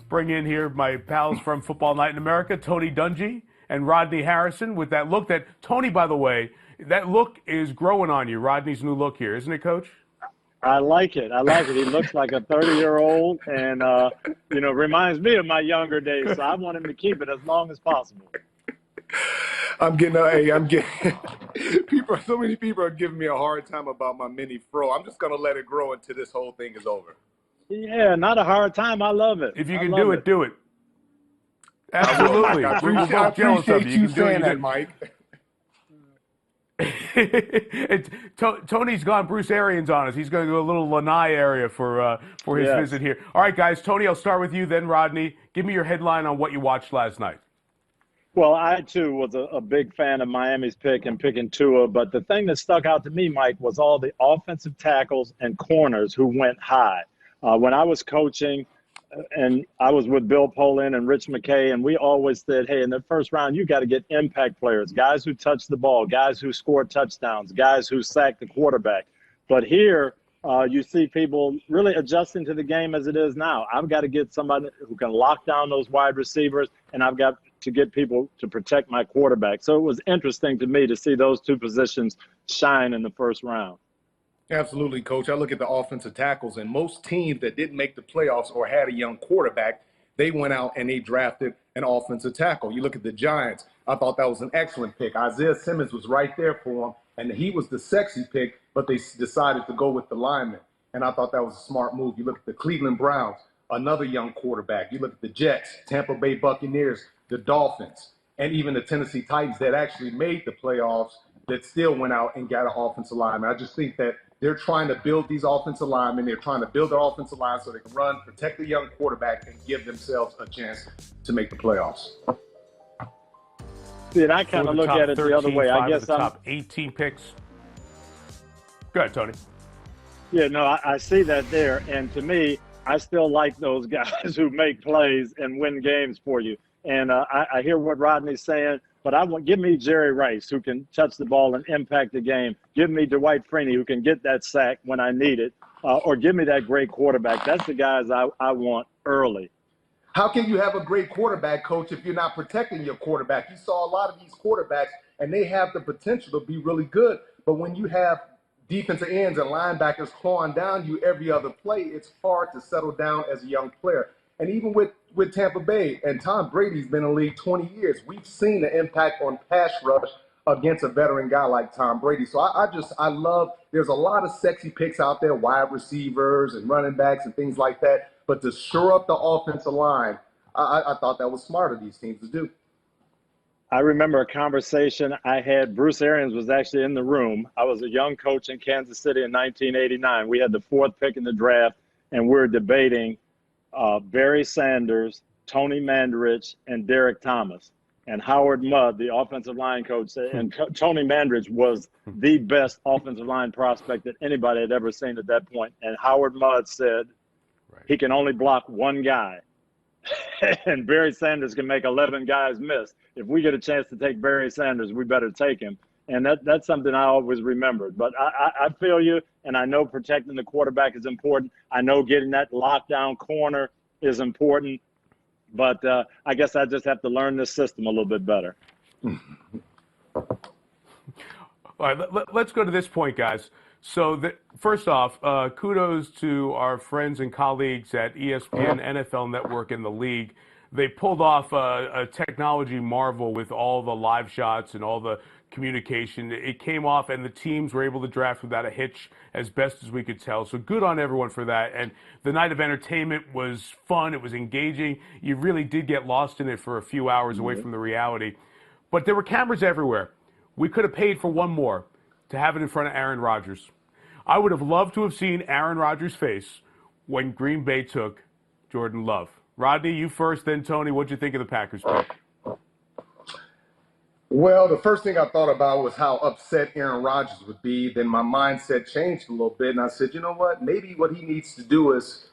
Bring in here my pals from Football Night in America, Tony Dungy and Rodney Harrison, with that look that Tony, by the way, that look is growing on you. Rodney's new look here, isn't it, Coach? I like it. He looks like a 30-year-old and, reminds me of my younger days. So I want him to keep it as long as possible. I'm getting so many people are giving me a hard time about my mini fro. I'm just going to let it grow until this whole thing is over. Yeah, not a hard time. I love it. If you can do it, do it. Absolutely. I We're both jealous of you. You saying that, Mike. Tony's gone Bruce Arians on us. He's going to go a little Lanai area for his visit here. All right, guys. Tony, I'll start with you, then Rodney. Give me your headline on what you watched last night. Well, I, too, was a big fan of Miami's pick and picking Tua. But the thing that stuck out to me, Mike, was all the offensive tackles and corners who went high. When I was coaching, and I was with Bill Polin and Rich McKay, and we always said, hey, in the first round, you got to get impact players, guys who touch the ball, guys who score touchdowns, guys who sack the quarterback. But here, you see people really adjusting to the game as it is now. I've got to get somebody who can lock down those wide receivers, and I've got to get people to protect my quarterback. So it was interesting to me to see those two positions shine in the first round. Absolutely, Coach. I look at the offensive tackles, and most teams that didn't make the playoffs or had a young quarterback, they went out and they drafted an offensive tackle. You look at the Giants. I thought that was an excellent pick. Isaiah Simmons was right there for him, and he was the sexy pick, but they decided to go with the lineman, and I thought that was a smart move. You look at the Cleveland Browns, another young quarterback. You look at the Jets, Tampa Bay Buccaneers, the Dolphins, and even the Tennessee Titans that actually made the playoffs that still went out and got an offensive lineman. I just think that they're trying to build these offensive linemen. They're trying to build their offensive line so they can run, protect the young quarterback, and give themselves a chance to make the playoffs. See, and I kind of look at it the other way. I guess the top 18 picks. Go ahead, Tony. Yeah, no, I see that there. And to me, I still like those guys who make plays and win games for you. And I hear what Rodney's saying, but give me Jerry Rice, who can touch the ball and impact the game. Give me Dwight Freeney, who can get that sack when I need it. Or give me that great quarterback. That's the guys I want early. How can you have a great quarterback, Coach, if you're not protecting your quarterback? You saw a lot of these quarterbacks, and they have the potential to be really good. But when you have defensive ends and linebackers clawing down you every other play, it's hard to settle down as a young player. And even with Tampa Bay, and Tom Brady's been in the league 20 years, we've seen the impact on pass rush against a veteran guy like Tom Brady. So I love, there's a lot of sexy picks out there, wide receivers and running backs and things like that. But to shore up the offensive line, I thought that was smart of these teams to do. I remember a conversation I had. Bruce Arians was actually in the room. I was a young coach in Kansas City in 1989. We had the fourth pick in the draft, and we were debating Barry Sanders, Tony Mandarich, and Derek Thomas. And Howard Mudd, the offensive line coach, said, and Tony Mandarich was the best offensive line prospect that anybody had ever seen at that point. And Howard Mudd said, he can only block one guy. And Barry Sanders can make 11 guys miss. If we get a chance to take Barry Sanders, we better take him. And that's something I always remembered. But I feel you, and I know protecting the quarterback is important. I know getting that lockdown corner is important. But I guess I just have to learn this system a little bit better. All right, let's go to this point, guys. So first off, kudos to our friends and colleagues at ESPN, NFL Network, and the league. They pulled off a technology marvel with all the live shots and all the communication. It came off, and the teams were able to draft without a hitch as best as we could tell. So good on everyone for that. And the night of entertainment was fun. It was engaging. You really did get lost in it for a few hours away from the reality. But there were cameras everywhere. We could have paid for one more to have it in front of Aaron Rodgers. I would have loved to have seen Aaron Rodgers' face when Green Bay took Jordan Love. Rodney, you first, then Tony. What'd you think of the Packers pick? Well, the first thing I thought about was how upset Aaron Rodgers would be. Then my mindset changed a little bit, and I said, you know what? Maybe what he needs to do is,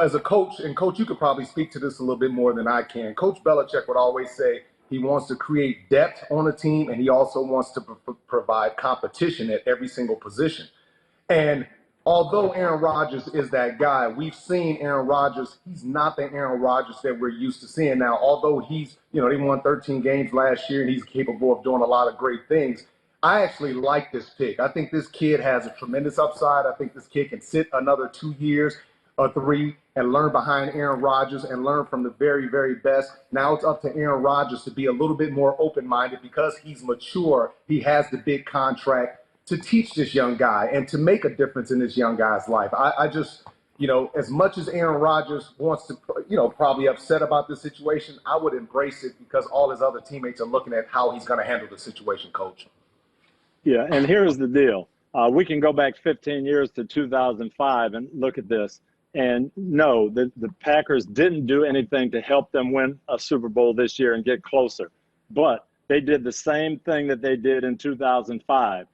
as a coach, and Coach, you could probably speak to this a little bit more than I can. Coach Belichick would always say he wants to create depth on a team, and he also wants to provide competition at every single position. And although Aaron Rodgers is that guy, we've seen Aaron Rodgers. He's not the Aaron Rodgers that we're used to seeing now. Although he's, they won 13 games last year and he's capable of doing a lot of great things. I actually like this pick. I think this kid has a tremendous upside. I think this kid can sit another 2 years or 3 and learn behind Aaron Rodgers and learn from the very, very best. Now it's up to Aaron Rodgers to be a little bit more open-minded because he's mature. He has the big contract to teach this young guy and to make a difference in this young guy's life. I just, as much as Aaron Rodgers wants to, probably upset about this situation, I would embrace it because all his other teammates are looking at how he's going to handle the situation, Coach. Yeah, and here's the deal. We can go back 15 years to 2005 and look at this. And no, the Packers didn't do anything to help them win a Super Bowl this year and get closer. But they did the same thing that they did in 2005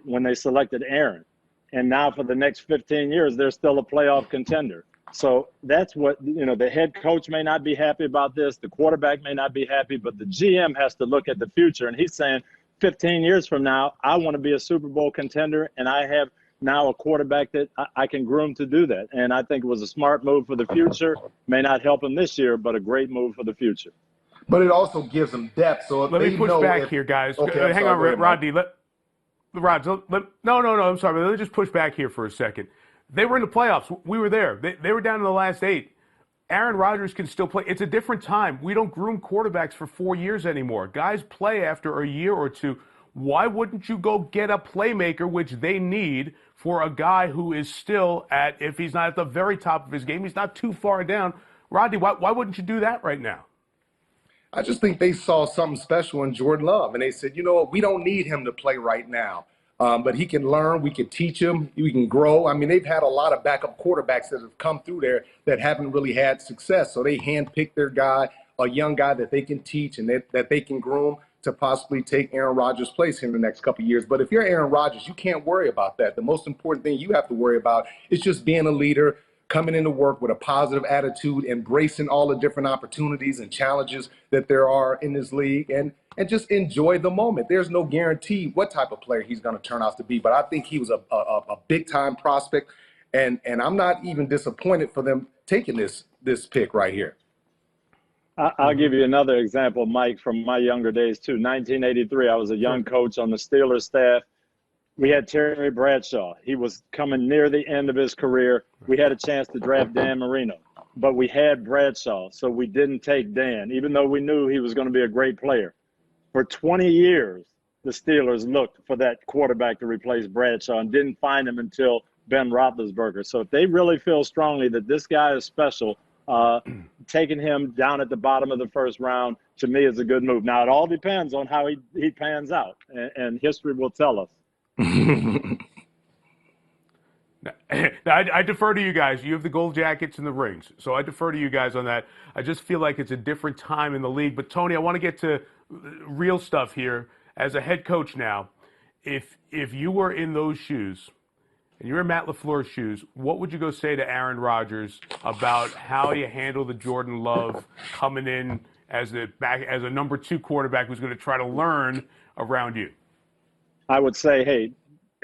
when they selected Aaron. And now for the next 15 years, they're still a playoff contender. So that's what, the head coach may not be happy about this. The quarterback may not be happy, but the GM has to look at the future. And he's saying, 15 years from now, I want to be a Super Bowl contender, and I have now a quarterback that I can groom to do that. And I think it was a smart move for the future. May not help him this year, but a great move for the future. But it also gives them depth. So let me push back here, guys. Okay, hang on, Rodney. No, I'm sorry. Let me just push back here for a second. They were in the playoffs. We were there. They were down in the last 8. Aaron Rodgers can still play. It's a different time. We don't groom quarterbacks for 4 years anymore. Guys play after a year or 2. Why wouldn't you go get a playmaker, which they need, for a guy who is still if he's not at the very top of his game, he's not too far down. Rodney, why wouldn't you do that right now? I just think they saw something special in Jordan Love, and they said, you know what, we don't need him to play right now. But he can learn. We can teach him. We can grow. I mean, they've had a lot of backup quarterbacks that have come through there that haven't really had success. So they handpicked their guy, a young guy that they can teach and that they can groom to possibly take Aaron Rodgers' place here in the next couple of years. But if you're Aaron Rodgers, you can't worry about that. The most important thing you have to worry about is just being a leader, coming into work with a positive attitude, embracing all the different opportunities and challenges that there are in this league, and just enjoy the moment. There's no guarantee what type of player he's going to turn out to be, but I think he was a big-time prospect, and I'm not even disappointed for them taking this pick right here. I'll give you another example, Mike, from my younger days, too. 1983, I was a young coach on the Steelers staff. We had Terry Bradshaw. He was coming near the end of his career. We had a chance to draft Dan Marino, but we had Bradshaw, so we didn't take Dan, even though we knew he was going to be a great player. For 20 years, the Steelers looked for that quarterback to replace Bradshaw and didn't find him until Ben Roethlisberger. So if they really feel strongly that this guy is special, taking him down at the bottom of the first round, to me, is a good move. Now, it all depends on how he pans out, and history will tell us. I defer to you guys. You have the gold jackets and the rings, so I defer to you guys on that. I just feel like it's a different time in the league. But, Tony, I want to get to real stuff here. As a head coach now, if you were in those shoes and you're in Matt LaFleur's shoes, what would you go say to Aaron Rodgers about how you handle the Jordan Love coming in as a number 2 quarterback who's going to try to learn around you? I would say, hey,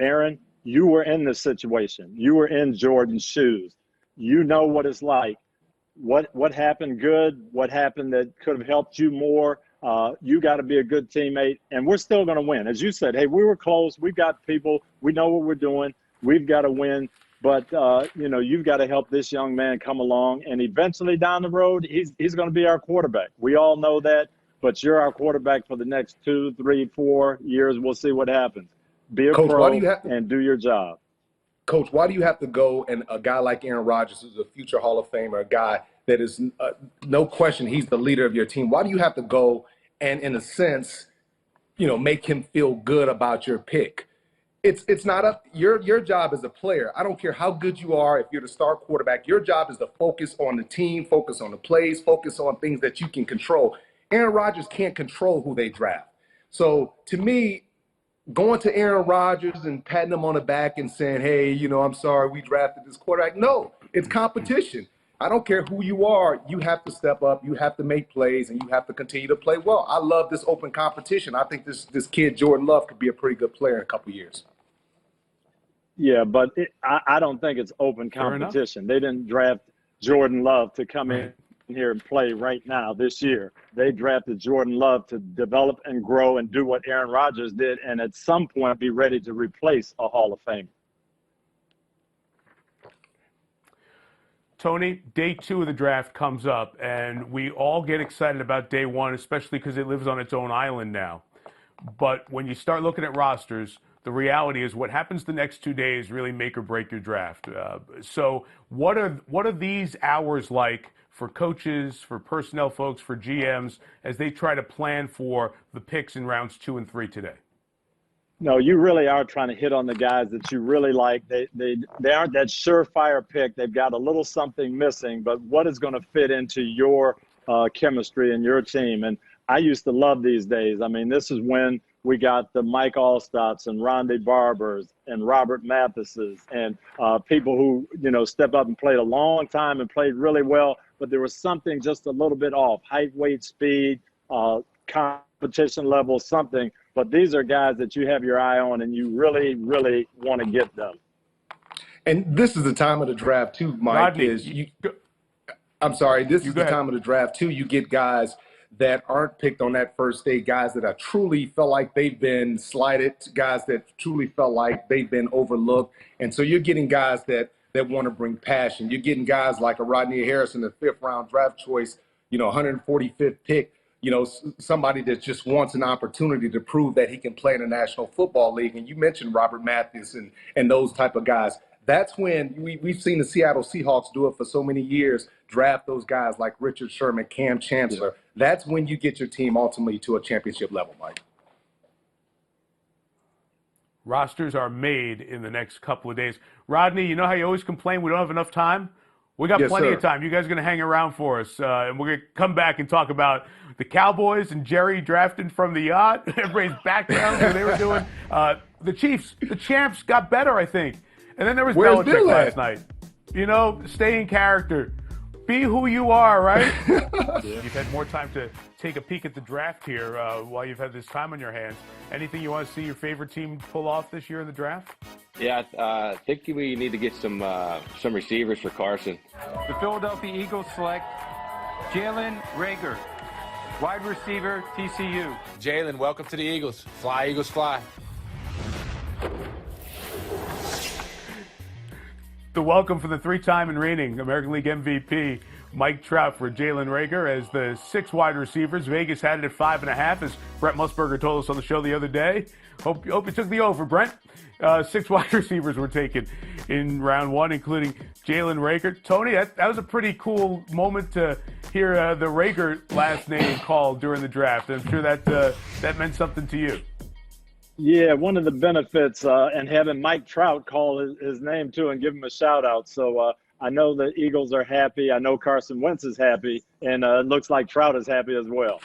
Aaron, you were in this situation. You were in Jordan's shoes. You know what it's like. What happened good, what happened that could have helped you more. You got to be a good teammate, and we're still going to win. As you said, hey, we were close. We've got people. We know what we're doing. We've got to win. But, you've got to help this young man come along, and eventually down the road, he's going to be our quarterback. We all know that. But you're our quarterback for the next 2, 3, 4 years. We'll see what happens. Be a Coach, pro and do your job. Coach, why do you have to go and a guy like Aaron Rodgers, who's a future Hall of Famer, a guy that is no question he's the leader of your team, why do you have to go and, in a sense, make him feel good about your pick? It's not up. Your job as a player, I don't care how good you are, if you're the star quarterback, your job is to focus on the team, focus on the plays, focus on things that you can control. Aaron Rodgers can't control who they draft. So to me, going to Aaron Rodgers and patting him on the back and saying, hey, I'm sorry we drafted this quarterback. No, it's competition. I don't care who you are. You have to step up. You have to make plays, and you have to continue to play well. I love this open competition. I think this kid, Jordan Love, could be a pretty good player in a couple of years. Yeah, but I don't think it's open Fair enough. competition. They didn't draft Jordan Love to come Right. in here and play right now this year. They drafted Jordan Love to develop and grow and do what Aaron Rodgers did, and at some point be ready to replace a Hall of Famer. Tony, day 2 of the draft comes up, and we all get excited about day 1, especially because it lives on its own island now. But when you start looking at rosters, the reality is what happens the next 2 days really make or break your draft. So what are these hours like for coaches, for personnel folks, for GMs, as they try to plan for the picks in rounds 2 and 3 today? No, you really are trying to hit on the guys that you really like. They aren't that surefire pick. They've got a little something missing, but what is going to fit into your chemistry and your team? And I used to love these days. I mean, this is when we got the Mike Allstotts and Rondé Barbers and Robert Mathises and people who, stepped up and played a long time and played really well, but there was something just a little bit off. Height, weight, speed, competition level, something. But these are guys that you have your eye on and you really, really want to get them. And this is the time of the draft too, Mike. Rodney, I'm sorry. This is the ahead. time of the draft too. You get guys that aren't picked on that first day, guys that truly felt like they've been slighted, guys that truly felt like they've been overlooked. And so you're getting guys that want to bring passion. You're getting guys like a Rodney Harris in the 5th round draft choice, 145th pick. Somebody that just wants an opportunity to prove that he can play in the National Football League. And you mentioned Robert Mathis and those type of guys. That's when we've seen the Seattle Seahawks do it for so many years, draft those guys like Richard Sherman, Cam Chancellor. That's when you get your team ultimately to a championship level, Mike. Rosters are made in the next couple of days. Rodney, you know how you always complain we don't have enough time? We got plenty of time. You guys are going to hang around for us, and we're going to come back and talk about the Cowboys and Jerry drafting from the yacht, everybody's background, what they were doing. The Chiefs, the champs, got better, I think. And then there was Belichick last night. Stay in character. Be who you are, right? You've had more time to take a peek at the draft here while you've had this time on your hands. Anything you want to see your favorite team pull off this year in the draft? Yeah, I think we need to get some receivers for Carson. The Philadelphia Eagles select Jalen Reagor, wide receiver, TCU. Jalen, welcome to the Eagles. Fly, Eagles, fly. The welcome for the 3-time and reigning American League MVP, Mike Trout, for Jalen Reagor as the 6 wide receivers. Vegas had it at 5.5, as Brent Musburger told us on the show the other day. Hope you took the over, Brent. 6 wide receivers were taken in round 1, including Jalen Reagor. Tony, that was a pretty cool moment to hear the Reagor last name called during the draft. I'm sure that meant something to you. Yeah, one of the benefits and having Mike Trout call his name too and give him a shout out. So I know the Eagles are happy. I know Carson Wentz is happy, and it looks like Trout is happy as well.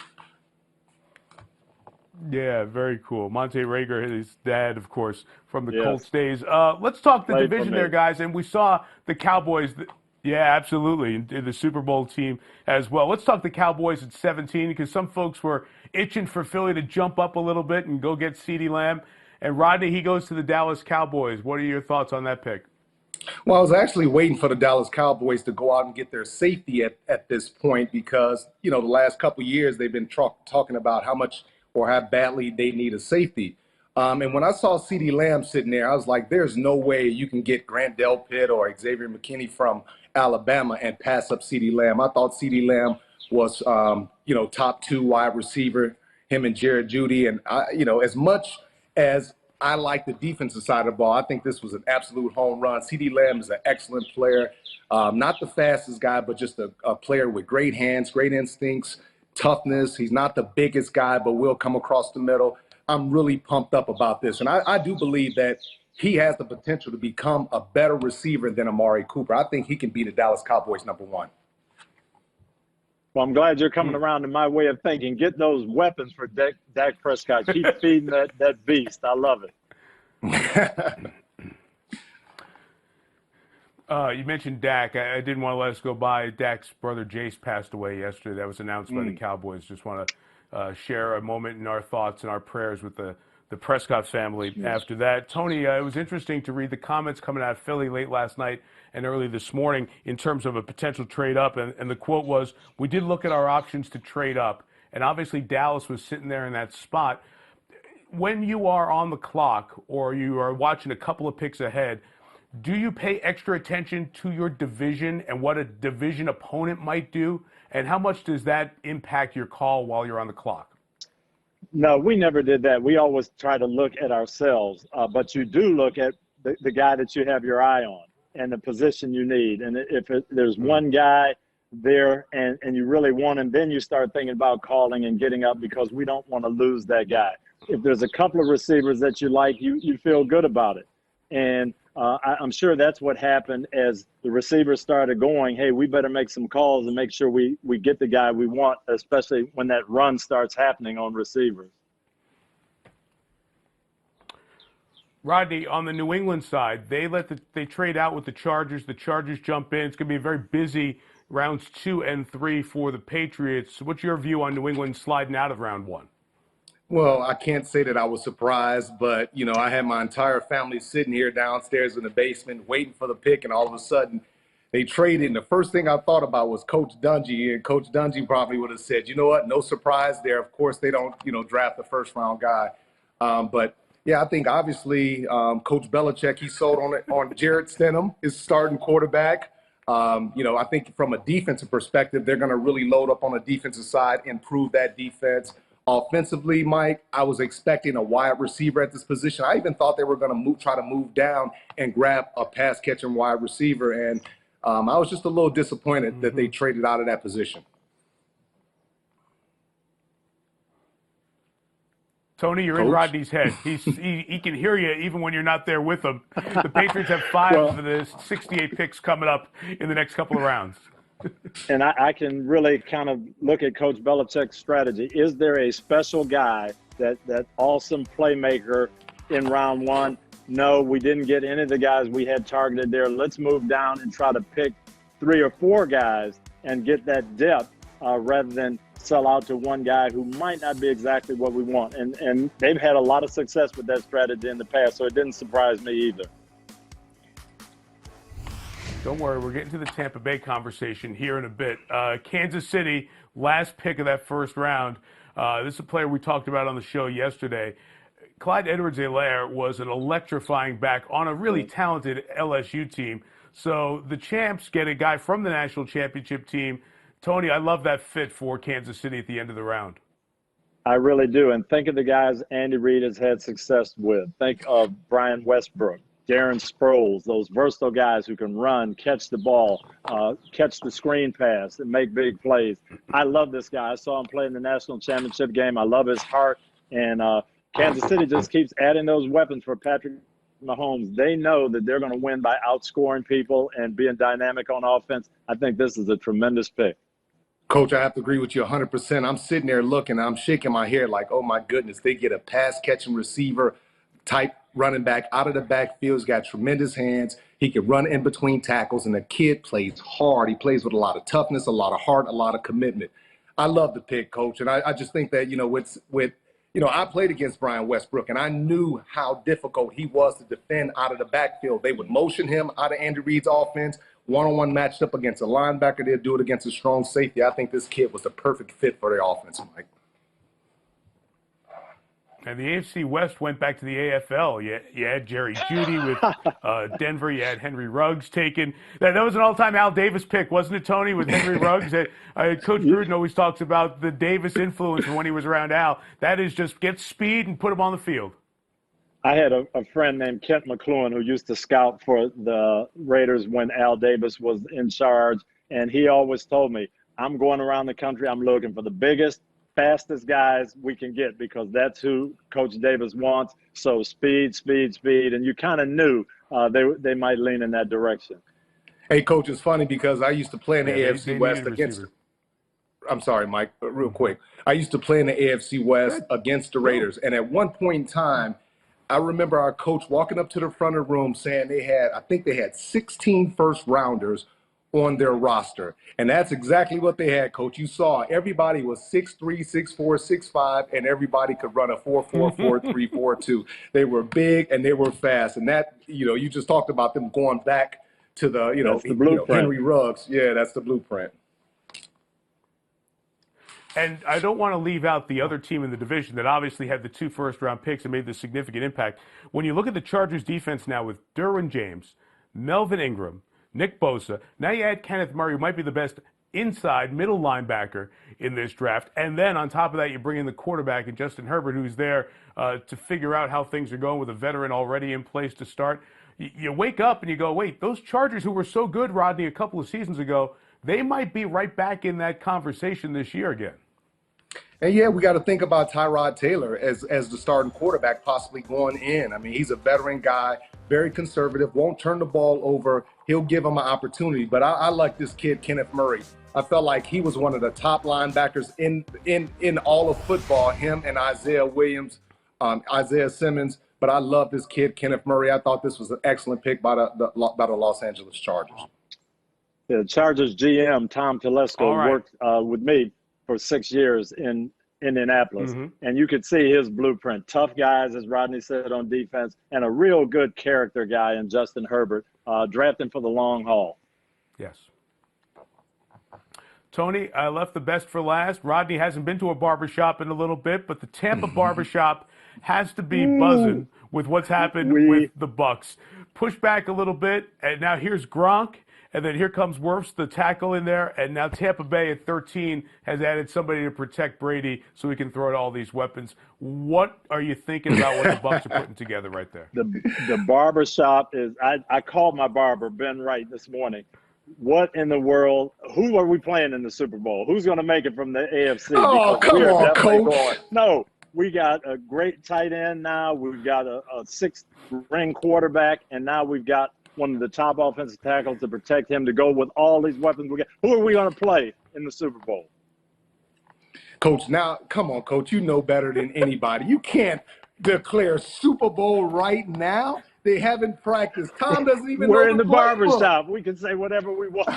Yeah, very cool. Monte Reagor, his dad, of course, from the Colts days. Let's talk the division there, guys. And we saw the Cowboys. Yeah, absolutely. The Super Bowl team as well. Let's talk the Cowboys at 17, because some folks were itching for Philly to jump up a little bit and go get CeeDee Lamb. And Rodney, he goes to the Dallas Cowboys. What are your thoughts on that pick? Well, I was actually waiting for the Dallas Cowboys to go out and get their safety at this point, because, the last couple of years they've been talking about how much or how badly they need a safety. And when I saw CeeDee Lamb sitting there, I was like, there's no way you can get Grant Delpit or Xavier McKinney from Alabama and pass up CeeDee Lamb. I thought CeeDee Lamb was, top 2 wide receiver, him and Jared Jeudy. And, as much as I like the defensive side of the ball, I think this was an absolute home run. CeeDee Lamb is an excellent player, not the fastest guy, but just a player with great hands, great instincts, toughness. He's not the biggest guy, but will come across the middle. I'm really pumped up about this. And I do believe that he has the potential to become a better receiver than Amari Cooper. I think he can be the Dallas Cowboys number 1. Well, I'm glad you're coming around to my way of thinking. Get those weapons for Dak Prescott. Keep feeding that beast. I love it. You mentioned Dak. I didn't want to let us go by. Dak's brother Jace passed away yesterday. That was announced by the Cowboys. Just want to share a moment in our thoughts and our prayers with the the Prescott family after that. Tony, it was interesting to read the comments coming out of Philly late last night and early this morning in terms of a potential trade up. And the quote was, we did look at our options to trade up. And obviously Dallas was sitting there in that spot. When you are on the clock or you are watching a couple of picks ahead, do you pay extra attention to your division and what a division opponent might do? And how much does that impact your call while you're on the clock? No, we never did that. We always try to look at ourselves, but you do look at the guy that you have your eye on and the position you need. And if there's one guy there and you really want him, then you start thinking about calling and getting up because we don't want to lose that guy. If there's a couple of receivers that you like, you feel good about it. And I'm sure that's what happened as the receivers started going, hey, we better make some calls and make sure we get the guy we want, especially when that run starts happening on receivers. Rodney, on the New England side, they trade out with the Chargers. The Chargers jump in. It's going to be a very busy rounds 2 and 3 for the Patriots. What's your view on New England sliding out of round 1? Well, I can't say that I was surprised, but, I had my entire family sitting here downstairs in the basement waiting for the pick, and all of a sudden they traded. And the first thing I thought about was Coach Dungy, and Coach Dungy probably would have said, you know what, no surprise there. Of course, they don't, draft the first-round guy. But, yeah, I think obviously Coach Belichick, he sold on Jarrett Stidham, his starting quarterback. I think from a defensive perspective, they're going to really load up on the defensive side, improve that defense. Offensively, Mike, I was expecting a wide receiver at this position. I even thought they were going to try to move down and grab a pass-catching wide receiver, and I was just a little disappointed that they traded out of that position. Tony, you're in Rodney's head. He can hear you even when you're not there with him. The Patriots have 5 of the 68 picks coming up in the next couple of rounds. And I can really kind of look at Coach Belichick's strategy. Is there a special guy, that awesome playmaker in round 1? No, we didn't get any of the guys we had targeted there. Let's move down and try to pick 3 or 4 guys and get that depth rather than sell out to one guy who might not be exactly what we want. And they've had a lot of success with that strategy in the past, so it didn't surprise me either. Don't worry, we're getting to the Tampa Bay conversation here in a bit. Kansas City, last pick of that first round. This is a player we talked about on the show yesterday. Clyde Edwards-Helaire was an electrifying back on a really talented LSU team. So the champs get a guy from the national championship team. Tony, I love that fit for Kansas City at the end of the round. I really do. And think of the guys Andy Reid has had success with. Think of Brian Westbrook, Darren Sproles, those versatile guys who can run, catch the ball, catch the screen pass, and make big plays. I love this guy. I saw him play in the national championship game. I love his heart. And Kansas City just keeps adding those weapons for Patrick Mahomes. They know that they're going to win by outscoring people and being dynamic on offense. I think this is a tremendous pick. Coach, I have to agree with you 100%. I'm sitting there looking, I'm shaking my head like, oh, my goodness, they get a pass-catching receiver type running back out of the backfield. He's got tremendous hands. He can run in between tackles, and the kid plays hard. He plays with a lot of toughness, a lot of heart, a lot of commitment. I love the pick, Coach, and I just think that, I played against Brian Westbrook, and I knew how difficult he was to defend out of the backfield. They would motion him out of Andy Reid's offense, one-on-one matched up against a linebacker. They'd do it against a strong safety. I think this kid was the perfect fit for their offense, Mike. And the AFC West went back to the AFL. You had Jerry Jeudy with Denver. You had Henry Ruggs taken. That was an all-time Al Davis pick, wasn't it, Tony, with Henry Ruggs? Coach Gruden always talks about the Davis influence when he was around Al. That is just get speed and put him on the field. I had a friend named Kent McLuhan who used to scout for the Raiders when Al Davis was in charge, and he always told me, I'm going around the country, I'm looking for the biggest, fastest guys we can get because that's who Coach Davis wants. So speed, and you kind of knew they might lean in that direction. Hey, Coach, it's funny because I used to play in the AFC West against – I'm sorry, Mike, but real quick. I used to play in the AFC West against the Raiders, and at one point in time, I remember our coach walking up to the front of the room saying they had 16 first-rounders on their roster. And that's exactly what they had, Coach. You saw everybody was 6'3", 6'4", 6'5", and everybody could run a 4.4, 4.3, 4.2. They were big and they were fast. And that, you just talked about them going back to the, Henry Ruggs. Yeah, that's the blueprint. And I don't want to leave out the other team in the division that obviously had the 2 first-round picks and made the significant impact. When you look at the Chargers defense now with Derwin James, Melvin Ingram, Nick Bosa, now you add Kenneth Murray, who might be the best inside middle linebacker in this draft. And then on top of that, you bring in the quarterback and Justin Herbert, who's there to figure out how things are going with a veteran already in place to start. You wake up and you go, wait, those Chargers who were so good, Rodney, a couple of seasons ago, they might be right back in that conversation this year again. And yeah, we got to think about Tyrod Taylor as the starting quarterback possibly going in. I mean, he's a veteran guy, very conservative, won't turn the ball over. He'll give him an opportunity. But I like this kid, Kenneth Murray. I felt like he was one of the top linebackers in all of football, him and Isaiah Williams, Isaiah Simmons. But I love this kid, Kenneth Murray. I thought this was an excellent pick by the Los Angeles Chargers. The Chargers GM, Tom Telesco, worked with me for 6 years in Indianapolis. And you could see his blueprint. Tough guys, as Rodney said, on defense, and a real good character guy in Justin Herbert, drafting for the long haul. Yes. Tony, I left the best for last. Rodney hasn't been to a barbershop in a little bit, but the Tampa barbershop has to be buzzing with what's happened with the Bucs. Push back a little bit, and now here's Gronk. And then here comes Wirfs, the tackle in there. And now Tampa Bay at 13 has added somebody to protect Brady so he can throw out all these weapons. What are you thinking about what the Bucs are putting together right there? The barber shop is, I called my barber, Ben Wright, this morning. What in the world? Who are we playing in the Super Bowl? Who's going to make it from the AFC? Oh, come on, Coach. No, we got a great tight end now. We've got a 6th-ring quarterback, and now we've got one of the top offensive tackles to protect him, to go with all these weapons we got. Who are we going to play in the Super Bowl? Coach, now, come on, Coach. You know better than anybody. You can't declare Super Bowl right now. They haven't practiced. Tom doesn't even know the playbook. We're in the barbershop. We can say whatever we want.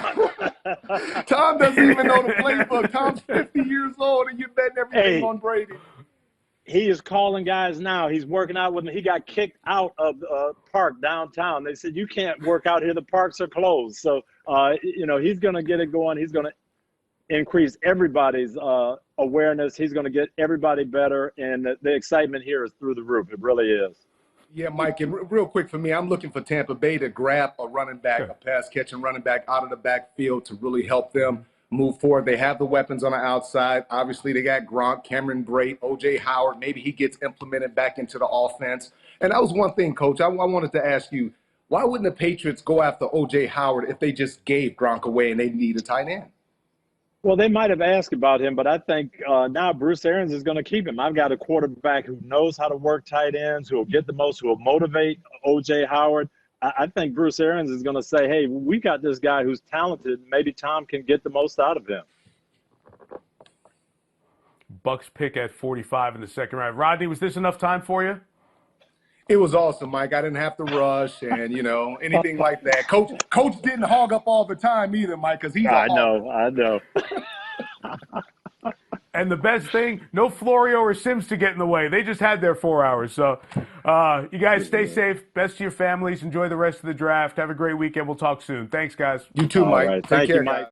Tom doesn't even know the playbook. Tom's 50 years old, and you're betting everything on Brady. He is calling guys now. He's working out with them. He got kicked out of the park downtown. They said, you can't work out here. The parks are closed. So, he's going to get it going. He's going to increase everybody's awareness. He's going to get everybody better. And the excitement here is through the roof. It really is. Yeah, Mike, and real quick for me, I'm looking for Tampa Bay to grab a running back, a pass-catching running back out of the backfield to really help them move forward. They have the weapons on the outside. Obviously, they got Gronk, Cameron Brate, O.J. Howard. Maybe he gets implemented back into the offense. And that was one thing, Coach. I wanted to ask you, why wouldn't the Patriots go after O.J. Howard if they just gave Gronk away and they need a tight end? Well, they might have asked about him, but I think now Bruce Arians is going to keep him. I've got a quarterback who knows how to work tight ends, who will get the most, who will motivate O.J. Howard. I think Bruce Arians is going to say, hey, we got this guy who's talented. Maybe Tom can get the most out of him. Bucs pick at 45 in the second round. Rodney, was this enough time for you? It was awesome, Mike. I didn't have to rush and, anything like that. Coach didn't hog up all the time either, Mike, because he's I know. And the best thing, no Florio or Sims to get in the way. They just had their 4 hours. So you guys stay safe. Best to your families. Enjoy the rest of the draft. Have a great weekend. We'll talk soon. Thanks, guys. You too, Mike. Right. Take Thank care, you, Mike.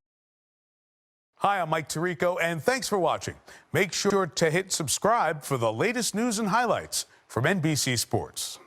Hi, I'm Mike Tirico, and thanks for watching. Make sure to hit subscribe for the latest news and highlights from NBC Sports.